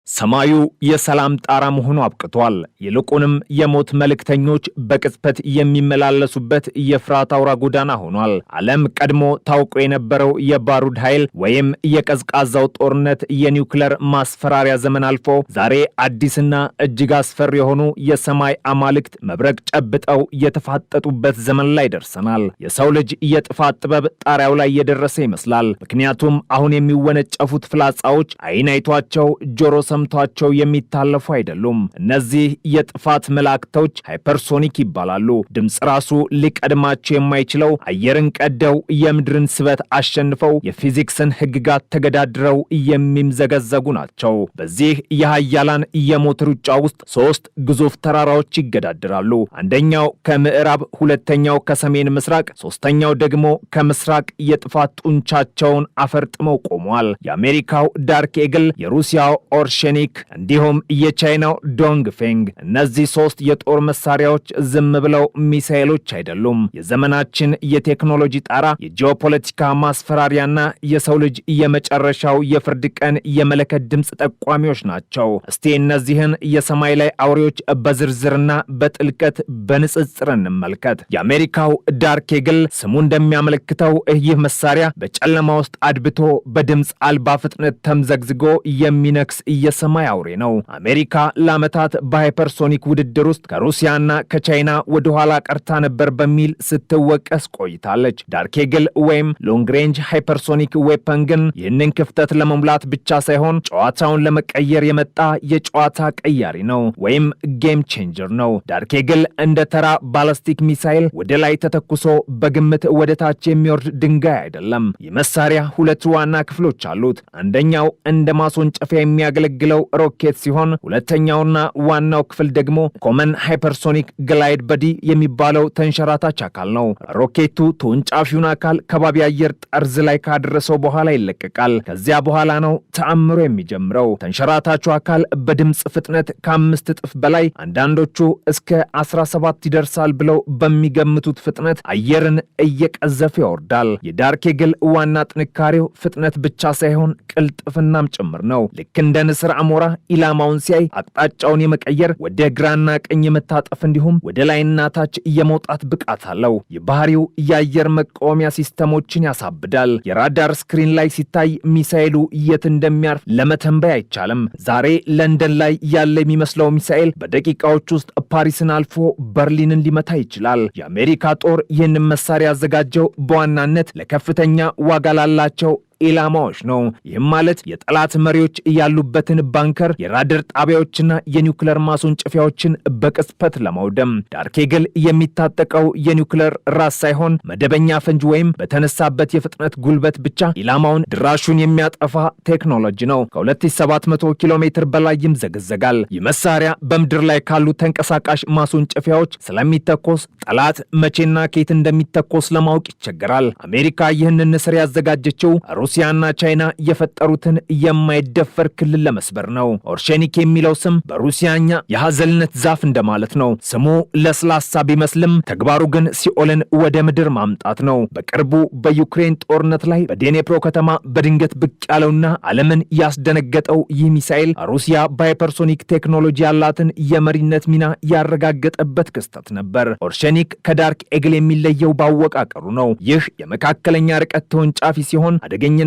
ሰማዩ የሰላም ጣራ መሆኑ አብቅቷል። ይልቁንም የሞት መልእክተኞች በቅጽበት የሚመላለሱበት የፍርሃት አውራ ጎዳና ሆኗል። ዓለም ቀድሞ ታውቆ የነበረው የባሩድ ኃይል ወይም የቀዝቃዛው ጦርነት የኒውክለር ማስፈራሪያ ዘመን አልፎ ዛሬ አዲስና እጅግ አስፈሪ የሆኑ የሰማይ አማልክት መብረቅ ጨብጠው የተፋጠጡበት ዘመን ላይ ደርሰናል። የሰው ልጅ የጥፋት ጥበብ ጣሪያው ላይ የደረሰ ይመስላል። ምክንያቱም አሁን የሚወነጨፉት ፍላጻዎች አይን አይቷቸው ጆሮ ሰምቷቸው የሚታለፉ አይደሉም። እነዚህ የጥፋት መላእክቶች ሃይፐርሶኒክ ይባላሉ። ድምጽ ራሱ ሊቀድማቸው የማይችለው አየርን ቀደው የምድርን ስበት አሸንፈው የፊዚክስን ህግጋት ተገዳድረው የሚምዘገዘጉ ናቸው። በዚህ የሃያላን የሞት ሩጫ ውስጥ ሶስት ግዙፍ ተራራዎች ይገዳደራሉ። አንደኛው ከምዕራብ፣ ሁለተኛው ከሰሜን ምስራቅ፣ ሶስተኛው ደግሞ ከምስራቅ የጥፋት ጡንቻቸውን አፈርጥመው ቆመዋል። የአሜሪካው ዳርክ ኤግል፣ የሩሲያው ኦርሼኒክ እንዲሁም የቻይናው ዶንግፌንግ። እነዚህ ሶስት የጦር መሳሪያዎች ዝም ብለው ሚሳኤሎች አይደሉም። የዘመናችን የቴክኖሎጂ ጣራ፣ የጂኦፖለቲካ ማስፈራሪያና የሰው ልጅ የመጨረሻው የፍርድ ቀን የመለከት ድምፅ ጠቋሚዎች ናቸው። እስቲ እነዚህን የሰማይ ላይ አውሬዎች በዝርዝርና በጥልቀት በንጽጽር እንመልከት። የአሜሪካው ዳርክ ኤግል ስሙ እንደሚያመለክተው ይህ መሳሪያ በጨለማ ውስጥ አድብቶ በድምፅ አልባ ፍጥነት ተምዘግዝጎ የሚነክስ የሰማይ አውሬ ነው። አሜሪካ ለዓመታት በሃይፐርሶኒክ ውድድር ውስጥ ከሩሲያና ከቻይና ወደ ኋላ ቀርታ ነበር በሚል ስትወቀስ ቆይታለች። ዳርክ ኤግል ወይም ሎንግ ሬንጅ ሃይፐርሶኒክ ዌፐን ግን ይህንን ክፍተት ለመሙላት ብቻ ሳይሆን ጨዋታውን ለመቀየር የመጣ የጨዋታ ቀያሪ ነው ወይም ጌም ቼንጀር ነው። ዳርክ ኤግል እንደ ተራ ባላስቲክ ሚሳይል ወደ ላይ ተተኩሶ በግምት ወደ ታች የሚወርድ ድንጋይ አይደለም። ይህ መሳሪያ ሁለት ዋና ክፍሎች አሉት። አንደኛው እንደ ማስወንጨፊያ የሚያገለግለው ሮኬት ሲሆን ሁለተኛውና ዋናው ክፍል ደግሞ ኮመን ሃይፐርሶኒክ ግላይድ በዲ የሚባለው ተንሸራታች አካል ነው። ሮኬቱ ተወንጫፊውን አካል ከባቢ አየር ጠርዝ ላይ ካደረሰው በኋላ ይለቀቃል። ከዚያ በኋላ ነው ተአምሮ የሚጀምረው። ተንሸራታቹ አካል በድምፅ ፍጥነት ከ5 እጥፍ በላይ አንዳንዶቹ እስከ 17 ይደርሳል ብለው በሚገምቱት ፍጥነት አየርን እየቀዘፈ ይወርዳል። የዳርክ ኤግል ዋና ጥንካሬው ፍጥነት ብቻ ሳይሆን ቅልጥፍናም ጭምር ነው። ልክ እንደ ንስር አሞራ ኢላማውን ሲያይ አቅጣጫውን የመቀየር ወደ ግራና ቀኝ የመታጠፍ እንዲሁም ወደ ላይና ታች የመውጣት ብቃት አለው። የባህሪው የአየር መቃወሚያ ሲስተሞችን ያሳብዳል። የራዳር ስክሪን ላይ ሲታይ ሚሳኤሉ የት እንደሚያርፍ ለመተንበይ አይቻልም። ዛሬ ለንደን ላይ ያለ የሚመስለው ሚሳኤል በደቂቃዎች ውስጥ ፓሪስን አልፎ በርሊንን ሊመታ ይችላል። የአሜሪካ ጦር ይህንን መሳሪያ ያዘጋጀው በዋናነት ለከፍተኛ ዋጋ ላላቸው ኢላማዎች ነው። ይህም ማለት የጠላት መሪዎች ያሉበትን ባንከር፣ የራዳር ጣቢያዎችና የኒውክለር ማስወንጨፊያዎችን በቅጽበት ለማውደም። ዳርክ ኤግል የሚታጠቀው የኒውክለር ራስ ሳይሆን መደበኛ ፈንጅ ወይም በተነሳበት የፍጥነት ጉልበት ብቻ ኢላማውን ድራሹን የሚያጠፋ ቴክኖሎጂ ነው። ከ2700 ኪሎ ሜትር በላይ ይምዘገዘጋል። ይህ መሳሪያ በምድር ላይ ካሉ ተንቀሳቃሽ ማስወንጨፊያዎች ስለሚተኮስ ጠላት መቼና ከየት እንደሚተኮስ ለማወቅ ይቸገራል። አሜሪካ ይህንን ንስር ያዘጋጀችው ሩሲያና ቻይና የፈጠሩትን የማይደፈር ክልል ለመስበር ነው። ኦርሼኒክ የሚለው ስም በሩሲያኛ የሐዘልነት ዛፍ እንደማለት ነው። ስሙ ለስላሳ ቢመስልም ተግባሩ ግን ሲኦልን ወደ ምድር ማምጣት ነው። በቅርቡ በዩክሬን ጦርነት ላይ በዴኔፕሮ ከተማ በድንገት ብቅ ያለውና ዓለምን ያስደነገጠው ይህ ሚሳኤል ሩሲያ በሃይፐርሶኒክ ቴክኖሎጂ ያላትን የመሪነት ሚና ያረጋገጠበት ክስተት ነበር። ኦርሼኒክ ከዳርክ ኤግል የሚለየው ባወቃቀሩ ነው። ይህ የመካከለኛ ርቀት ተወንጫፊ ሲሆን አደገኛነቱ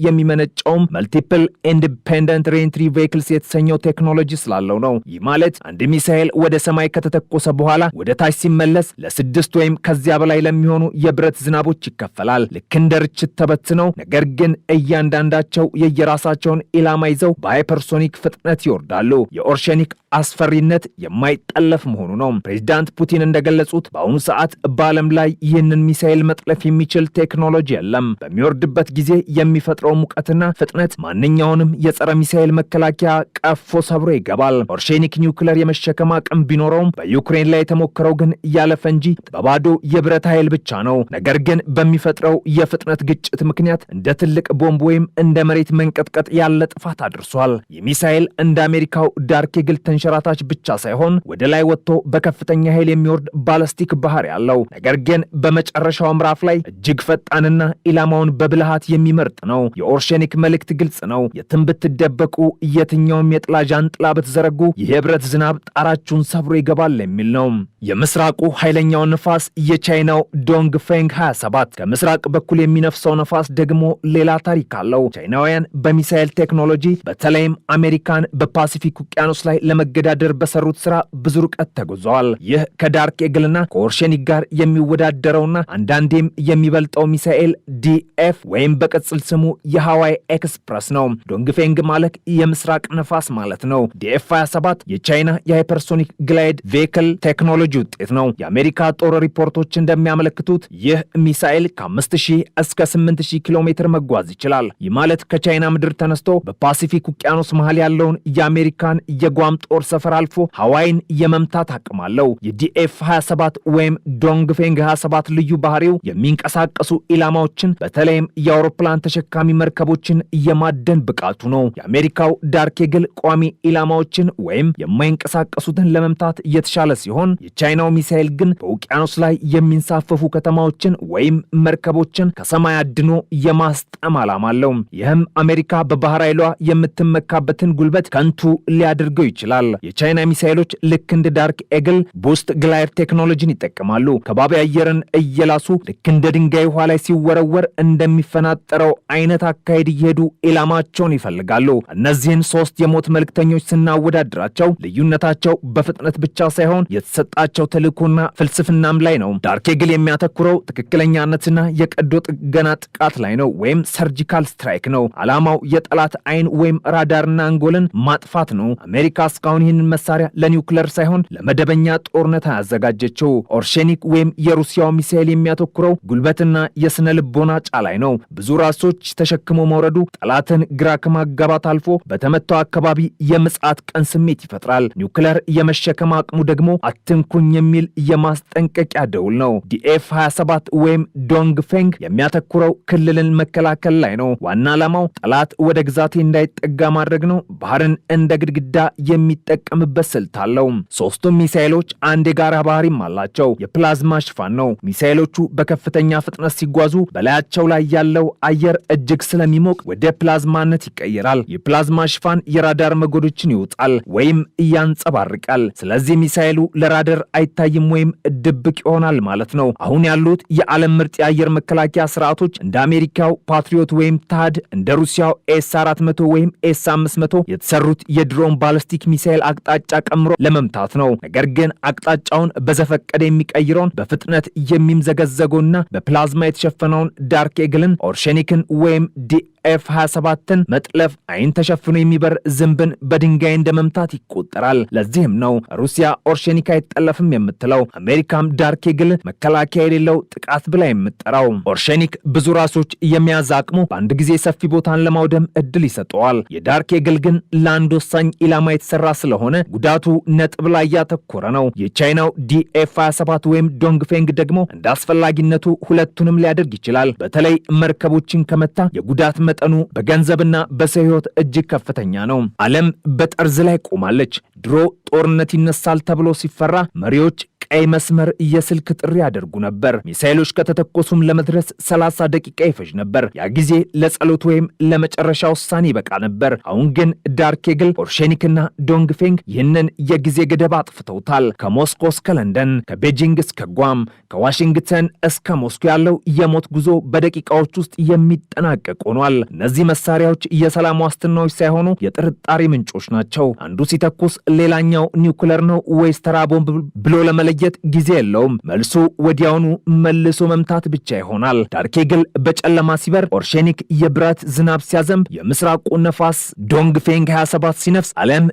የሚመነጨውም መልቲፕል ኢንዲፔንደንት ሬንትሪ ቬሂክልስ የተሰኘው ቴክኖሎጂ ስላለው ነው። ይህ ማለት አንድ ሚሳኤል ወደ ሰማይ ከተተኮሰ በኋላ ወደ ታች ሲመለስ ለ6 ወይም ከዚያ በላይ ለሚሆኑ የብረት ዝናቦች ይከፈላል። ልክ እንደ ርችት ተበትነው፣ ነገር ግን እያንዳንዳቸው የየራሳቸውን ኢላማ ይዘው በሃይፐርሶኒክ ፍጥነት ይወርዳሉ። የኦርሼኒክ አስፈሪነት የማይጠለፍ መሆኑ ነው። ፕሬዚዳንት ፑቲን እንደገለጹት በአሁኑ ሰዓት በዓለም ላይ ይህንን ሚሳኤል መጥለፍ የሚችል ቴክኖሎጂ የለም። በሚወርድበት ጊዜ የሚፈጥረው ሙቀትና ፍጥነት ማንኛውንም የጸረ ሚሳኤል መከላከያ ቀፎ ሰብሮ ይገባል። ኦርሼኒክ ኒውክለር የመሸከም አቅም ቢኖረውም በዩክሬን ላይ የተሞከረው ግን ያለ ፈንጂ በባዶ የብረት ኃይል ብቻ ነው። ነገር ግን በሚፈጥረው የፍጥነት ግጭት ምክንያት እንደ ትልቅ ቦምብ ወይም እንደ መሬት መንቀጥቀጥ ያለ ጥፋት አድርሷል። ይህ ሚሳኤል እንደ አሜሪካው ዳርክ ኤግል ተንሸራታች ብቻ ሳይሆን ወደ ላይ ወጥቶ በከፍተኛ ኃይል የሚወርድ ባላስቲክ ባህር ያለው፣ ነገር ግን በመጨረሻው ምዕራፍ ላይ እጅግ ፈጣንና ኢላማውን በብልሃት የሚመር ምርጥ ነው። የኦርሼኒክ መልእክት ግልጽ ነው። የትም ብትደበቁ፣ የትኛውም የጥላ ዣንጥላ ብትዘረጉ የብረት ዝናብ ጣራችሁን ሰብሮ ይገባል የሚል ነው። የምስራቁ ኃይለኛው ነፋስ የቻይናው ዶንግፌንግ 27 ከምስራቅ በኩል የሚነፍሰው ነፋስ ደግሞ ሌላ ታሪክ አለው። ቻይናውያን በሚሳኤል ቴክኖሎጂ በተለይም አሜሪካን በፓሲፊክ ውቅያኖስ ላይ ለመገዳደር በሰሩት ስራ ብዙ ርቀት ተጉዘዋል። ይህ ከዳርክ ኤግልና ከኦርሼኒክ ጋር የሚወዳደረውና አንዳንዴም የሚበልጠው ሚሳኤል ዲኤፍ ወይም በቅጽል ስሙ የሃዋይ ኤክስፕረስ ነው። ዶንግፌንግ ማለት የምስራቅ ነፋስ ማለት ነው። ዲኤፍ 27 የቻይና የሃይፐርሶኒክ ግላይድ ቬክል ቴክኖሎጂ ውጤት ነው። የአሜሪካ ጦር ሪፖርቶች እንደሚያመለክቱት ይህ ሚሳኤል ከ5000 እስከ 8000 ኪሎ ሜትር መጓዝ ይችላል። ይህ ማለት ከቻይና ምድር ተነስቶ በፓሲፊክ ውቅያኖስ መሃል ያለውን የአሜሪካን የጓም ጦር ሰፈር አልፎ ሃዋይን የመምታት አቅም አለው። የዲኤፍ 27 ወይም ዶንግፌንግ 27 ልዩ ባህሪው የሚንቀሳቀሱ ኢላማዎችን በተለይም የአውሮፕላን ተሸካሚ መርከቦችን የማደን ብቃቱ ነው። የአሜሪካው ዳርክ ኤግል ቋሚ ኢላማዎችን ወይም የማይንቀሳቀሱትን ለመምታት የተሻለ ሲሆን የቻይናው ሚሳኤል ግን በውቅያኖስ ላይ የሚንሳፈፉ ከተማዎችን ወይም መርከቦችን ከሰማይ አድኖ የማስጠም ዓላማ አለው። ይህም አሜሪካ በባህር ኃይሏ የምትመካበትን ጉልበት ከንቱ ሊያደርገው ይችላል። የቻይና ሚሳኤሎች ልክ እንደ ዳርክ ኤግል ቡስት ግላይድ ቴክኖሎጂን ይጠቀማሉ። ከባቢ አየርን እየላሱ ልክ እንደ ድንጋይ ውሃ ላይ ሲወረወር እንደሚፈናጠረው አይነት አካሄድ እየሄዱ ኢላማቸውን ይፈልጋሉ። እነዚህን ሶስት የሞት መልእክተኞች ስናወዳድራቸው ልዩነታቸው በፍጥነት ብቻ ሳይሆን የተሰጣቸው ተልእኮና ፍልስፍናም ላይ ነው። ዳርክ ኤግል የሚያተኩረው ትክክለኛነትና የቀዶ ጥገና ጥቃት ላይ ነው፣ ወይም ሰርጂካል ስትራይክ ነው። ዓላማው የጠላት አይን ወይም ራዳርና አንጎልን ማጥፋት ነው። አሜሪካ እስካሁን ይህንን መሳሪያ ለኒውክለር ሳይሆን ለመደበኛ ጦርነት አያዘጋጀችው። ኦርሼኒክ ወይም የሩሲያው ሚሳኤል የሚያተኩረው ጉልበትና የስነ ልቦና ጫላይ ነው። ብዙ ራሶች ተሸክሞ መውረዱ ጠላትን ግራ ከማጋባት አልፎ በተመታው አካባቢ የምጽአት ቀን ስሜት ይፈጥራል። ኒውክለር የመሸከም አቅሙ ደግሞ አትንኩኝ የሚል የማስጠንቀቂያ ደውል ነው። ዲኤፍ 27 ወይም ዶንግፌንግ የሚያተኩረው ክልልን መከላከል ላይ ነው። ዋና ዓላማው ጠላት ወደ ግዛቴ እንዳይጠጋ ማድረግ ነው። ባህርን እንደ ግድግዳ የሚጠቀምበት ስልት አለው። ሶስቱም ሚሳኤሎች አንድ የጋራ ባህሪም አላቸው። የፕላዝማ ሽፋን ነው። ሚሳኤሎቹ በከፍተኛ ፍጥነት ሲጓዙ በላያቸው ላይ ያለው አየር እጅግ ስለሚሞቅ ወደ ፕላዝማነት ይቀየራል። የፕላዝማ ሽፋን የራዳር መጎዶችን ይውጣል ወይም ያንጸባርቃል። ስለዚህ ሚሳኤሉ ለራዳር አይታይም ወይም ድብቅ ይሆናል ማለት ነው። አሁን ያሉት የዓለም ምርጥ የአየር መከላከያ ስርዓቶች እንደ አሜሪካው ፓትሪዮት ወይም ታድ፣ እንደ ሩሲያው ኤስ-400 ወይም ኤስ-500 የተሰሩት የድሮን ባሊስቲክ ሚሳኤል አቅጣጫ ቀምሮ ለመምታት ነው። ነገር ግን አቅጣጫውን በዘፈቀደ የሚቀይረውን በፍጥነት የሚምዘገዘገውና በፕላዝማ የተሸፈነውን ዳርክ ኤግልን፣ ኦርሼኒክን ወይም ዲኤፍ 27ን መጥለፍ አይን ተሸፍኖ የሚበር ዝንብን በድንጋይ እንደመምታት ይቆጠራል። ለዚህም ነው ሩሲያ ኦርሼኒክ አይጠለፍም የምትለው፣ አሜሪካም ዳርክ ኤግል መከላከያ የሌለው ጥቃት ብላ የምትጠራው። ኦርሼኒክ ብዙ ራሶች የሚያዝ አቅሙ በአንድ ጊዜ ሰፊ ቦታን ለማውደም እድል ይሰጠዋል። የዳርክ ኤግል ግን ለአንድ ወሳኝ ኢላማ የተሰራ ስለሆነ ጉዳቱ ነጥብ ላይ ያተኮረ ነው። የቻይናው ዲኤፍ 27 ወይም ዶንግፌንግ ደግሞ እንደ አስፈላጊነቱ ሁለቱንም ሊያደርግ ይችላል። በተለይ መርከቦችን ከመታ የጉዳት መጠኑ በገንዘብና በሰው ሕይወት እጅግ ከፍተኛ ነው። ዓለም በጠርዝ ላይ ቆማለች። ድሮ ጦርነት ይነሳል ተብሎ ሲፈራ መሪዎች ቀይ መስመር የስልክ ጥሪ ያደርጉ ነበር። ሚሳኤሎች ከተተኮሱም ለመድረስ 30 ደቂቃ ይፈጅ ነበር። ያ ጊዜ ለጸሎት ወይም ለመጨረሻ ውሳኔ ይበቃ ነበር። አሁን ግን ዳርክ ኤግል፣ ኦርሼኒክና ዶንግፌንግ ይህንን የጊዜ ገደብ አጥፍተውታል። ከሞስኮ እስከ ለንደን፣ ከቤጂንግ እስከ ጓም፣ ከዋሽንግተን እስከ ሞስኮ ያለው የሞት ጉዞ በደቂቃዎች ውስጥ የሚጠናቀቅ ሆኗል። እነዚህ መሳሪያዎች የሰላም ዋስትናዎች ሳይሆኑ የጥርጣሬ ምንጮች ናቸው። አንዱ ሲተኩስ ሌላኛው ኒውክለር ነው ወይስ ተራ ቦምብ ብሎ ለመለየት ጊዜ የለውም። መልሱ ወዲያውኑ መልሶ መምታት ብቻ ይሆናል። ዳርክ ኤግል በጨለማ ሲበር፣ ኦርሼኒክ የብረት ዝናብ ሲያዘንብ፣ የምስራቁ ነፋስ ዶንግፌንግ 27 ሲነፍስ ዓለም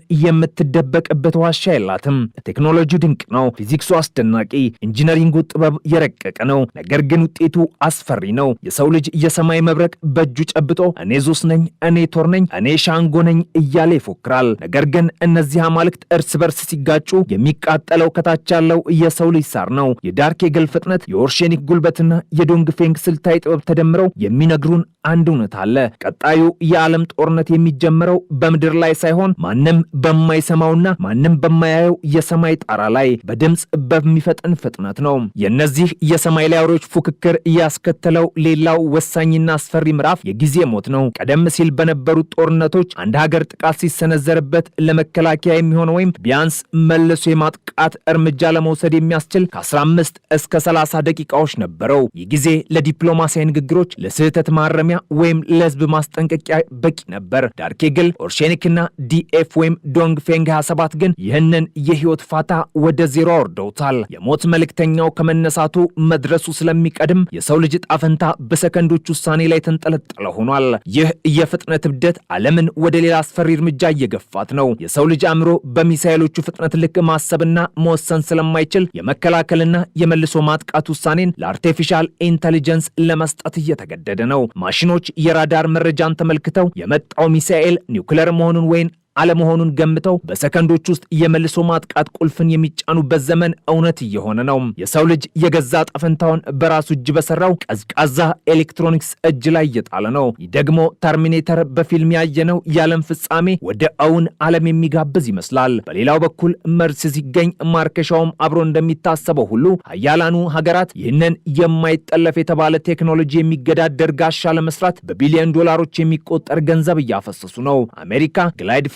የምትደበቅበት ዋሻ የላትም። ቴክኖሎጂው ድንቅ ነው። ፊዚክሱ አስደናቂ፣ ኢንጂነሪንጉ ጥበብ የረቀቀ ነው። ነገር ግን ውጤቱ አስፈሪ ነው። የሰው ልጅ የሰማይ መብረቅ በእጁ ጨብጦ እኔ ዙስ ነኝ፣ እኔ ቶር ነኝ፣ እኔ ሻንጎ ነኝ እያለ ይፎክራል። ነገር ግን እነዚህ አማልክት እርስ በርስ ሲጋጩ የሚቃጠለው ከታች ያለው የሰው ልጅ ሳር ነው። የዳርክ ኤግል ፍጥነት፣ የኦርሼኒክ ጉልበትና የዶንግፌንግ ስልታዊ ጥበብ ተደምረው የሚነግሩን አንድ እውነት አለ። ቀጣዩ የዓለም ጦርነት የሚጀምረው በምድር ላይ ሳይሆን ማንም በማይሰማውና ማንም በማያየው የሰማይ ጣራ ላይ በድምፅ በሚፈጥን ፍጥነት ነው። የእነዚህ የሰማይ ላይ አውሬዎች ፉክክር ያስከተለው ሌላው ወሳኝና አስፈሪ ምዕራፍ የጊዜ ሞት ነው። ቀደም ሲል በነበሩት ጦርነቶች አንድ ሀገር ጥቃት ሲሰነዘርበት ለመከላከያ የሚሆን ወይም ቢያንስ መልሶ የማጥቃት እርምጃ ለመውሰድ የሚያስችል ከ15 እስከ 30 ደቂቃዎች ነበረው። ይህ ጊዜ ለዲፕሎማሲያዊ ንግግሮች፣ ለስህተት ማረሚያ ወይም ለህዝብ ማስጠንቀቂያ በቂ ነበር። ዳርክ ኤግል፣ ኦርሼኒክና ዲኤፍ ወይም ዶንግፌንግ 27 ግን ይህንን የህይወት ፋታ ወደ ዜሮ አወርደውታል። የሞት መልእክተኛው ከመነሳቱ መድረሱ ስለሚቀድም የሰው ልጅ ዕጣ ፈንታ በሰከንዶች ውሳኔ ላይ ተንጠለጠለ ሆኗል። ይህ የፍጥነት እብደት ዓለምን ወደ ሌላ አስፈሪ እርምጃ እየገፋት ነው። የሰው ልጅ አእምሮ በሚሳኤሎቹ ፍጥነት ልክ ማሰብና መወሰን ስለማይችል የመከላከልና የመልሶ ማጥቃት ውሳኔን ለአርቲፊሻል ኢንተሊጀንስ ለመስጠት እየተገደደ ነው። ማሽኖች የራዳር መረጃን ተመልክተው የመጣው ሚሳኤል ኒውክለር መሆኑን ወይም አለመሆኑን ገምተው በሰከንዶች ውስጥ የመልሶ ማጥቃት ቁልፍን የሚጫኑበት ዘመን እውነት እየሆነ ነው። የሰው ልጅ የገዛ ጠፈንታውን በራሱ እጅ በሰራው ቀዝቃዛ ኤሌክትሮኒክስ እጅ ላይ እየጣለ ነው። ይህ ደግሞ ተርሚኔተር በፊልም ያየነው የዓለም ፍጻሜ ወደ እውን ዓለም የሚጋብዝ ይመስላል። በሌላው በኩል መርስ ሲገኝ ማርከሻውም አብሮ እንደሚታሰበው ሁሉ ሀያላኑ ሀገራት ይህንን የማይጠለፍ የተባለ ቴክኖሎጂ የሚገዳደር ጋሻ ለመስራት በቢሊዮን ዶላሮች የሚቆጠር ገንዘብ እያፈሰሱ ነው። አሜሪካ ግላይድ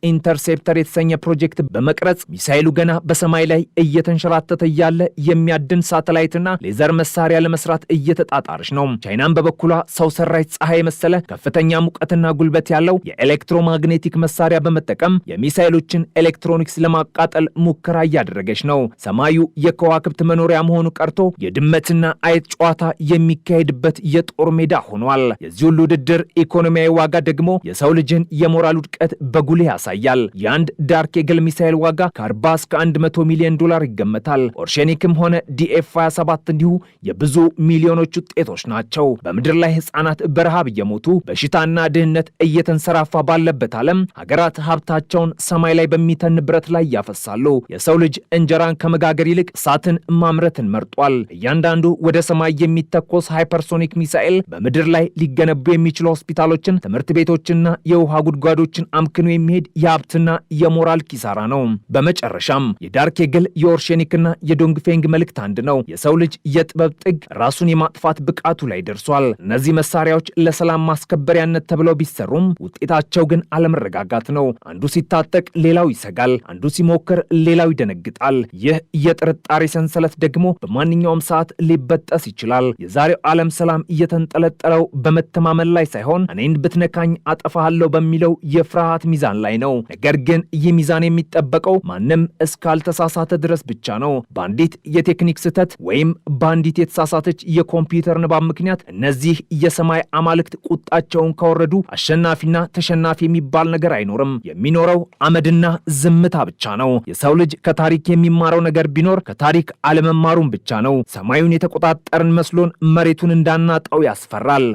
ኢንተርሴፕተር የተሰኘ ፕሮጀክት በመቅረጽ ሚሳኤሉ ገና በሰማይ ላይ እየተንሸራተተ እያለ የሚያድን ሳተላይትና ሌዘር መሳሪያ ለመስራት እየተጣጣረች ነው። ቻይናም በበኩሏ ሰው ሰራሽ ፀሐይ የመሰለ ከፍተኛ ሙቀትና ጉልበት ያለው የኤሌክትሮማግኔቲክ መሳሪያ በመጠቀም የሚሳኤሎችን ኤሌክትሮኒክስ ለማቃጠል ሙከራ እያደረገች ነው። ሰማዩ የከዋክብት መኖሪያ መሆኑ ቀርቶ የድመትና አይጥ ጨዋታ የሚካሄድበት የጦር ሜዳ ሆኗል። የዚህ ሁሉ ውድድር ኢኮኖሚያዊ ዋጋ ደግሞ የሰው ልጅን የሞራል ውድቀት በጉልህ ያሳያል። የአንድ ዳርክ ኤግል ሚሳኤል ዋጋ ከ40 እስከ 100 ሚሊዮን ዶላር ይገመታል። ኦርሼኒክም ሆነ ዲኤፍ 27 እንዲሁ የብዙ ሚሊዮኖች ውጤቶች ናቸው። በምድር ላይ ህፃናት በረሃብ እየሞቱ በሽታና ድህነት እየተንሰራፋ ባለበት ዓለም ሀገራት ሀብታቸውን ሰማይ ላይ በሚተን ብረት ላይ ያፈሳሉ። የሰው ልጅ እንጀራን ከመጋገር ይልቅ እሳትን ማምረትን መርጧል። እያንዳንዱ ወደ ሰማይ የሚተኮስ ሃይፐርሶኒክ ሚሳኤል በምድር ላይ ሊገነቡ የሚችሉ ሆስፒታሎችን፣ ትምህርት ቤቶችና የውሃ ጉድጓዶችን አምክኖ የሚሄድ የሀብትና የሞራል ኪሳራ ነው። በመጨረሻም የዳርክ ኤግል የኦርሼኒክና የዶንግፌንግ መልእክት አንድ ነው። የሰው ልጅ የጥበብ ጥግ ራሱን የማጥፋት ብቃቱ ላይ ደርሷል። እነዚህ መሳሪያዎች ለሰላም ማስከበሪያነት ተብለው ቢሰሩም ውጤታቸው ግን አለመረጋጋት ነው። አንዱ ሲታጠቅ ሌላው ይሰጋል፣ አንዱ ሲሞክር ሌላው ይደነግጣል። ይህ የጥርጣሬ ሰንሰለት ደግሞ በማንኛውም ሰዓት ሊበጠስ ይችላል። የዛሬው ዓለም ሰላም እየተንጠለጠለው በመተማመን ላይ ሳይሆን እኔን ብትነካኝ አጠፋሃለሁ በሚለው የፍርሃት ሚዛን ላይ ነው። ነገር ግን ይህ ሚዛን የሚጠበቀው ማንም እስካልተሳሳተ ድረስ ብቻ ነው። በአንዲት የቴክኒክ ስህተት ወይም በአንዲት የተሳሳተች የኮምፒውተር ንባብ ምክንያት እነዚህ የሰማይ አማልክት ቁጣቸውን ካወረዱ አሸናፊና ተሸናፊ የሚባል ነገር አይኖርም። የሚኖረው አመድና ዝምታ ብቻ ነው። የሰው ልጅ ከታሪክ የሚማረው ነገር ቢኖር ከታሪክ አለመማሩን ብቻ ነው። ሰማዩን የተቆጣጠርን መስሎን መሬቱን እንዳናጣው ያስፈራል።